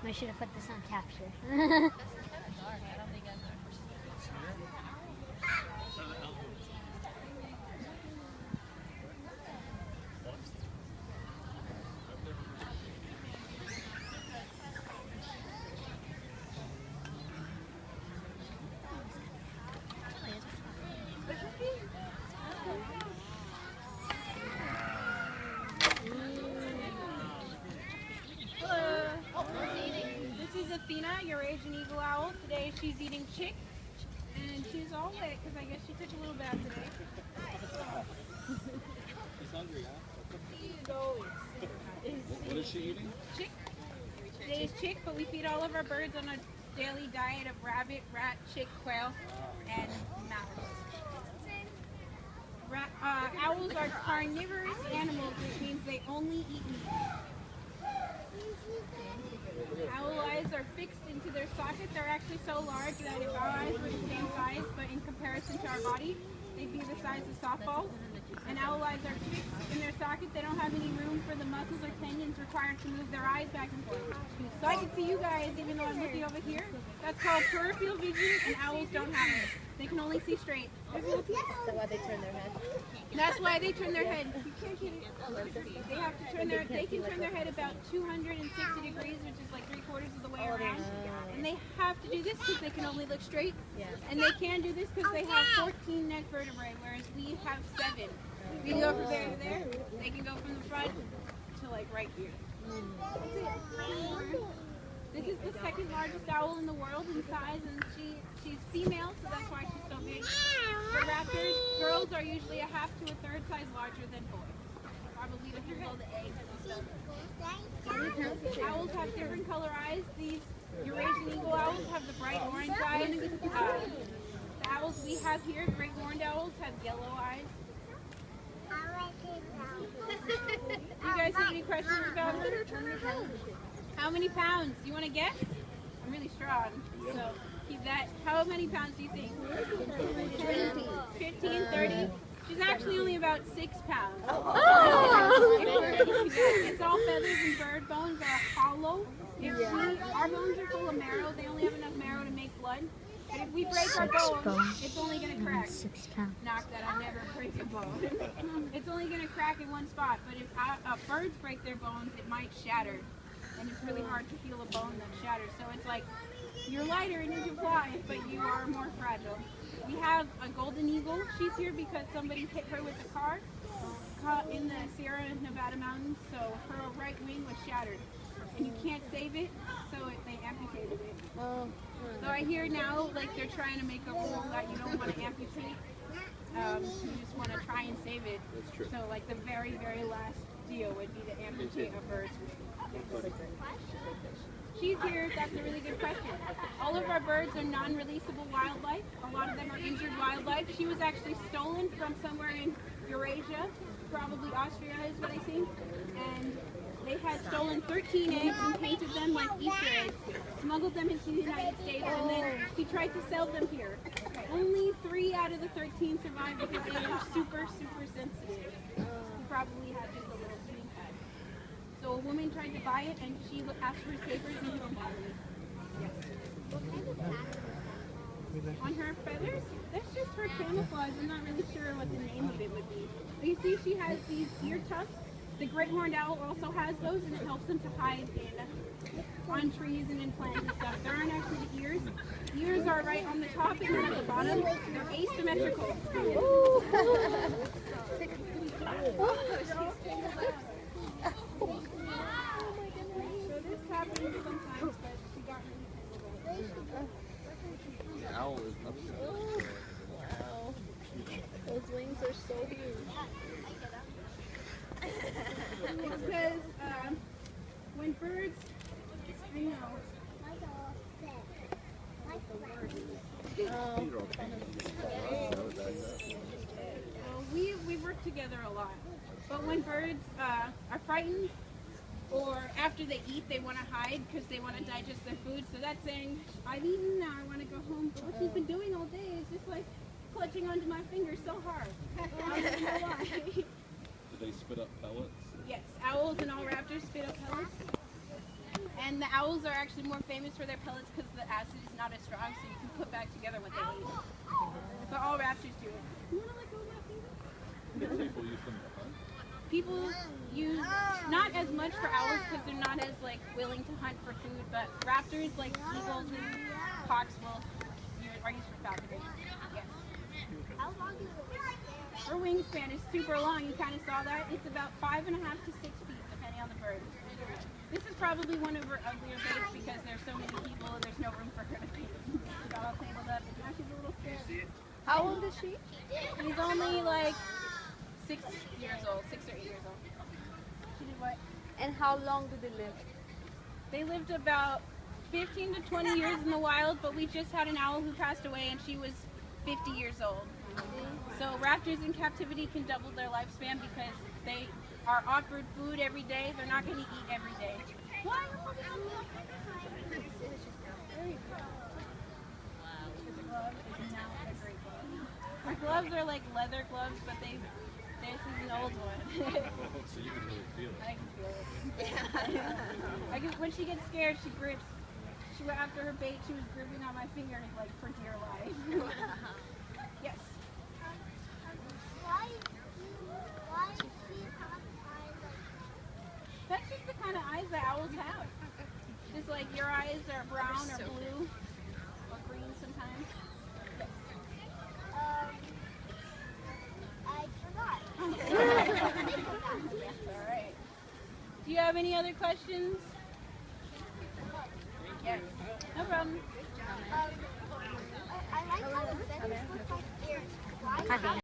I should have put this on capture. Athena, Eurasian eagle owl. Today she's eating chick, and she's all wet because I guess she took a little bath today. She's hungry, huh? She's always. What is she eating? Chick. Today is chick, but we feed all of our birds on a daily diet of rabbit, rat, chick, quail, and mouse. Owls are carnivorous animals, which means they only eat meat. Owl eyes are fixed into their socket. They're actually so large that if our eyes were the same size, but in comparison to our body, they'd be the size of softballs. And owl eyes are fixed in their socket. They don't have any room for the muscles or tendons required to move their eyes back and forth. So I can see you guys even though I'm looking over here. That's called peripheral vision, and owls don't have it. They can only see straight. Is that why they turn their head? That's why they turn their head. You can't get it. They have to turn their. They can turn their head about 260 degrees, which is like 3/4 of the way around. And they have to do this because they can only look straight. And they can do this because they have 14 neck vertebrae, whereas we have 7. We can go from there to there. They can go from the front to like right here. That's it. This is the second largest owl in the world in size, and she's female, so that's why she's so big. For raptors, girls are usually a half to a third size larger than boys. Probably to below the egg. Owls have different color eyes. These Eurasian eagle owls have the bright orange eyes. The owls we have here, great horned owls, have yellow eyes. You guys have any questions about her? How many pounds? You want to guess? I'm really strong, so keep that. How many pounds do you think? 15, 30? She's actually only about 6 pounds. It's all feathers and bird bones are hollow. Our bones are full of marrow. They only have enough marrow to make blood. But if we break our bones, it's only going to crack. 6 pounds. Knock that, I never break a bone. It's only going to crack in one spot. But if birds break their bones, it might shatter. And it's really hard to heal a bone that shatters. So it's like, you're lighter and you can fly, but you are more fragile. We have a golden eagle. She's here because somebody hit her with a car caught in the Sierra Nevada mountains, so her right wing was shattered. And you can't save it, so they amputated it. So I hear now, like, they're trying to make a rule that you don't want to amputate. You just want to try and save it. That's true. So, like, the very, very last deal would be to amputate a bird's wing. She's here. That's a really good question. All of our birds are non-releasable wildlife. A lot of them are injured wildlife. She was actually stolen from somewhere in Eurasia, probably Austria is what I think. And they had stolen 13 eggs and painted them like Easter eggs, smuggled them into the United States, and then he tried to sell them here. Only 3 out of the 13 survived because they were super, super sensitive. He probably had just a little heating pad. So a woman tried to buy it, and she asked for his papers, and he didn't have any. Yes. On her feathers, that's just for camouflage. I'm not really sure what the name of it would be. But you see she has these ear tufts. The great horned owl also has those, and it helps them to hide on trees and in plants and stuff. There aren't actually the ears. The ears are right on the top and then at the bottom. They're asymmetrical. So this happens sometimes, but she got really The owl is upset. Wow. Those wings are so huge. It's because when birds, I know, We work together a lot. But when birds are frightened or after they eat, they want to hide because they want to digest their food. So that's saying, I've eaten, now I want to go home. But what she's been doing all day is just like clutching onto my fingers so hard. I don't know why. Do they spit up pellets? Yes, owls and all raptors spit up pellets. And the owls are actually more famous for their pellets because the acid is not as strong, so you can put back together what they ate. But all raptors do it. You want to let go of my finger? People use them to hunt? People use, not as much for owls because they're not as like willing to hunt for food, but raptors like eagles and hawks are used for falconry. Yes. How long is the wingspan? Her wingspan is super long. You kind of saw that. It's about 5.5 to 6 feet, depending on the bird. This is probably one of her uglier birds because there's so many people and there's no room for her to be. She got all tangled up. Now she's a little scared. How old is she? She's only like 6 years old, 6 or 8 years old. She did what? And how long do they live? They lived about 15 to 20 years in the wild, but we just had an owl who passed away and she was 50 years old. So raptors in captivity can double their lifespan because they are offered food every day. They're not going to eat every day. Why? Her gloves are like leather gloves, but this is an old one. So you can really feel it. I can feel it. When she gets scared, she grips. She went after her bait. She was gripping on my finger like for dear life. Yes. Why does she have eyes like That's just the kind of eyes that owls have. Just like your eyes are brown or blue or green sometimes. Yes. I forgot. All right. Do you have any other questions? Yes. No problem. I like how the feathers look like ears. Why?